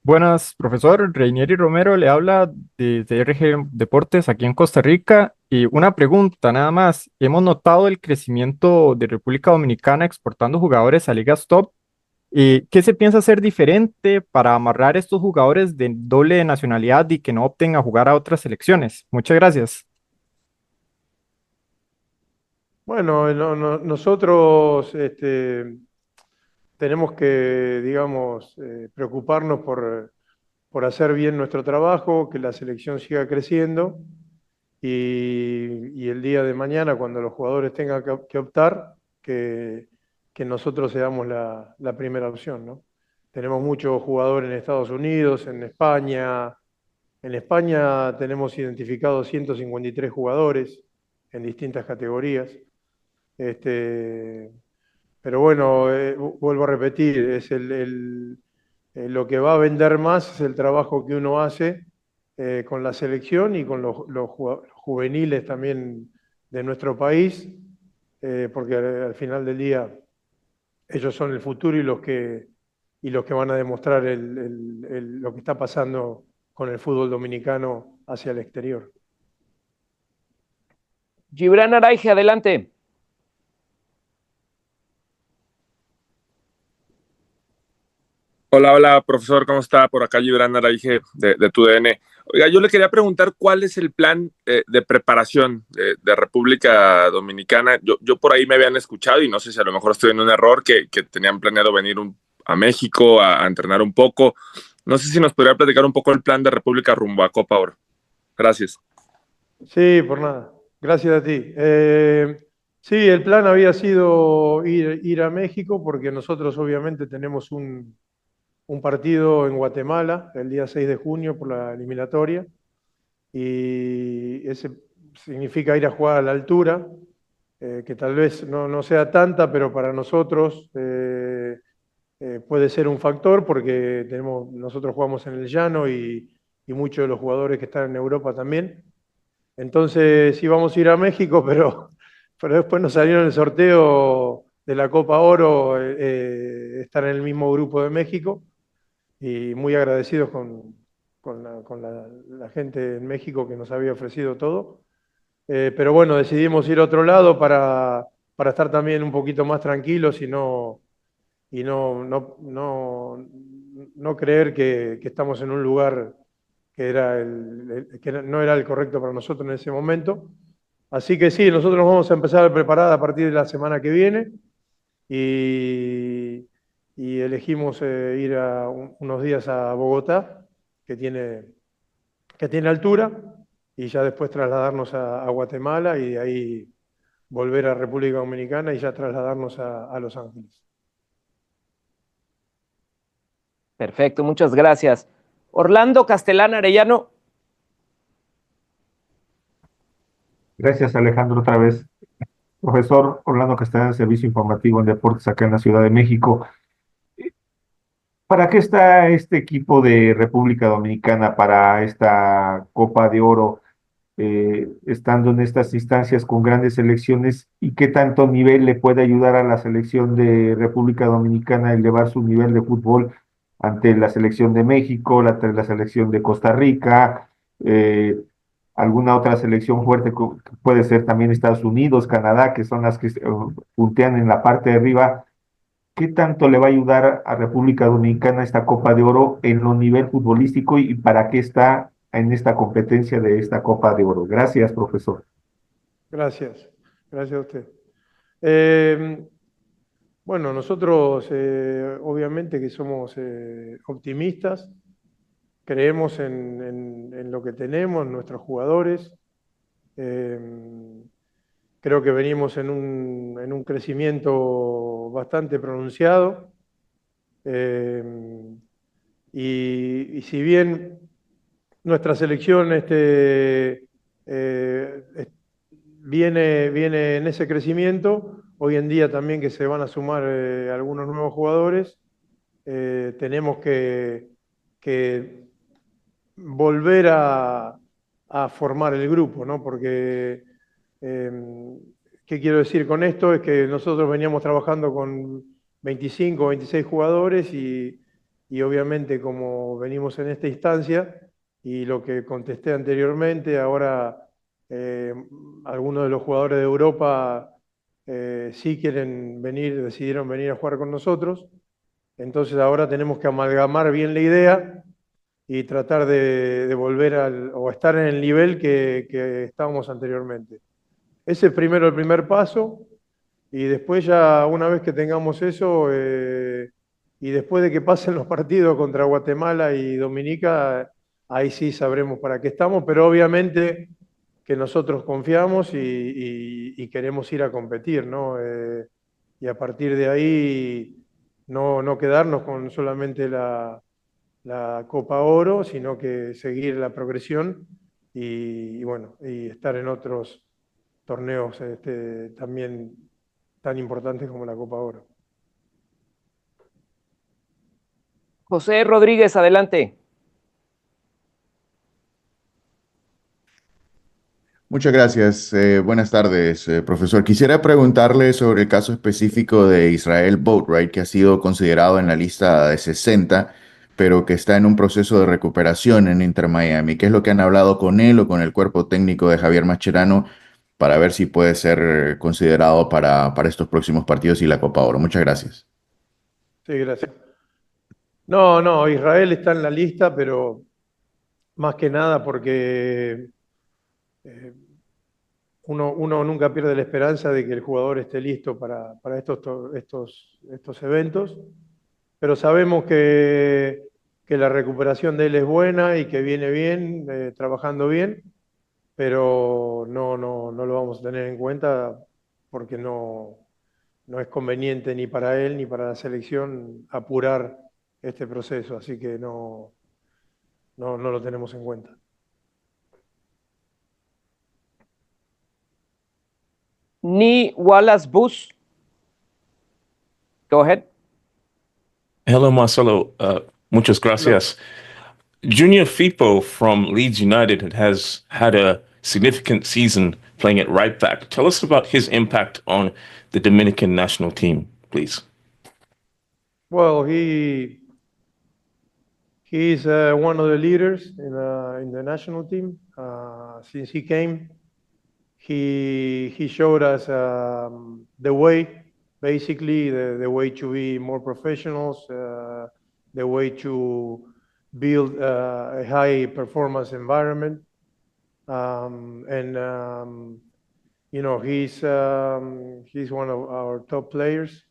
Buenas, profesor. Reinieri Romero le habla de RG Deportes aquí en Costa Rica. Y una pregunta nada más. Hemos notado el crecimiento de República Dominicana exportando jugadores a ligas top. ¿Qué se piensa hacer diferente para amarrar estos jugadores de doble nacionalidad y que no opten a jugar a otras selecciones? Muchas gracias. Bueno, nosotros tenemos que, digamos, preocuparnos por hacer bien nuestro trabajo, que la selección siga creciendo y el día de mañana, cuando los jugadores tengan que optar, que, que nosotros seamos la primera opción, ¿no? Tenemos muchos jugadores en Estados Unidos, en España. En España tenemos identificados 153 jugadores en distintas categorías. Este, pero bueno, vuelvo a repetir, lo que va a vender más es el trabajo que uno hace con la selección y con los juveniles también de nuestro país, porque al final del día ellos son el futuro y los que van a demostrar lo que está pasando con el fútbol dominicano hacia el exterior. Gibran Araige, adelante. Hola, hola, profesor, ¿cómo está? Por acá Gibran Araige de TUDN. Oiga, yo le quería preguntar cuál es el plan de preparación de República Dominicana. Yo por ahí me habían escuchado y no sé si a lo mejor estoy en un error, que tenían planeado venir a México a entrenar un poco. No sé si nos podría platicar un poco el plan de República rumbo a Copa Oro. Gracias. Sí, por nada. Gracias a ti. Sí, el plan había sido ir a México porque nosotros obviamente tenemos un partido en Guatemala el día 6 de junio por la eliminatoria y ese significa ir a jugar a la altura, que tal vez no sea tanta, pero para nosotros puede ser un factor porque nosotros jugamos en el llano y muchos de los jugadores que están en Europa también. Entonces íbamos a ir a México, pero después nos salió en el sorteo de la Copa Oro estar en el mismo grupo de México y muy agradecidos con la gente en México que nos había ofrecido todo. Pero bueno, decidimos ir a otro lado para estar también un poquito más tranquilos y no creer que estamos en un lugar que no era el correcto para nosotros en ese momento. Así que sí, nosotros nos vamos a empezar a preparar a partir de la semana que viene y, y elegimos ir unos días a Bogotá, que tiene altura, y ya después trasladarnos a Guatemala y de ahí volver a República Dominicana y ya trasladarnos a Los Ángeles. Perfecto, muchas gracias. Orlando Castellán Arellano. Gracias, Alejandro, otra vez. Profesor Orlando Castellán, Servicio Informativo en Deportes acá en la Ciudad de México. ¿Para qué está este equipo de República Dominicana para esta Copa de Oro, estando en estas instancias con grandes selecciones? ¿Y qué tanto nivel le puede ayudar a la selección de República Dominicana a elevar su nivel de fútbol ante la selección de México, la selección de Costa Rica? Alguna otra selección fuerte que puede ser también Estados Unidos, Canadá, que son las que puntean en la parte de arriba. ¿Qué tanto le va a ayudar a República Dominicana esta Copa de Oro en lo nivel futbolístico y para qué está en esta competencia de esta Copa de Oro? Gracias, profesor. Gracias, gracias a usted. Eh, bueno, nosotros obviamente que somos optimistas, creemos en lo que tenemos, en nuestros jugadores. Eh, Creo que venimos en un crecimiento bastante pronunciado. Eh, y si bien nuestra selección viene en ese crecimiento, hoy en día también que se van a sumar algunos nuevos jugadores, tenemos que volver a formar el grupo, ¿no? Porque, ¿qué quiero decir con esto? Es que nosotros veníamos trabajando con 25 o 26 jugadores y obviamente como venimos en esta instancia y lo que contesté anteriormente, ahora algunos de los jugadores de Europa sí quieren venir, decidieron venir a jugar con nosotros, entonces ahora tenemos que amalgamar bien la idea y tratar de volver o estar en el nivel que estábamos anteriormente. Ese es primero el primer paso. Y después ya, una vez que tengamos eso, y después de que pasen los partidos contra Guatemala y Dominica, ahí sí sabremos para qué estamos, pero obviamente que nosotros confiamos y queremos ir a competir, ¿no? Y a partir de ahí no quedarnos con solamente la Copa Oro, sino que seguir la progresión y bueno, y estar en otros torneos también tan importantes como la Copa Oro. José Rodríguez, adelante. Muchas gracias. Buenas tardes, profesor. Quisiera preguntarle sobre el caso específico de Israel Boatwright, que ha sido considerado en la lista de 60, pero que está en un proceso de recuperación en Inter Miami. ¿Qué es lo que han hablado con él o con el cuerpo técnico de Javier Mascherano para ver si puede ser considerado para estos próximos partidos y la Copa Oro? Muchas gracias. Sí, gracias. No, Israel está en la lista, pero más que nada porque eh, uno nunca pierde la esperanza de que el jugador esté listo para estos eventos, pero sabemos que la recuperación de él es buena y que viene bien, trabajando bien, pero no lo vamos a tener en cuenta porque no es conveniente ni para él ni para la selección apurar este proceso, así que no lo tenemos en cuenta. Ni Wallace Bus. Go ahead. Hello, Marcelo. Muchas gracias. Junior Firpo from Leeds United has had a significant season playing at right back. Tell us about his impact on the Dominican national team, please. Well, he's one of the leaders in the national team. Since he came, he showed us the way, basically the way to be more professionals, the way to build a high performance environment. You know, he's one of our top players.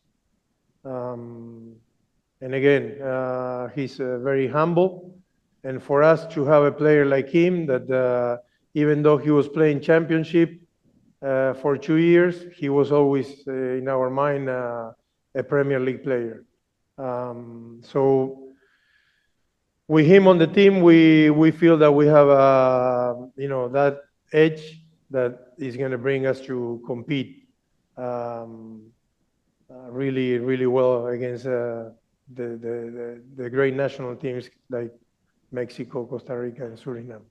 And again, he's very humble. And for us to have a player like him, that even though he was playing championship for 2 years, he was always in our mind a Premier League player. So with him on the team, we feel that we have that edge that is going to bring us to compete really, really well against the great national teams like Mexico, Costa Rica, and Suriname.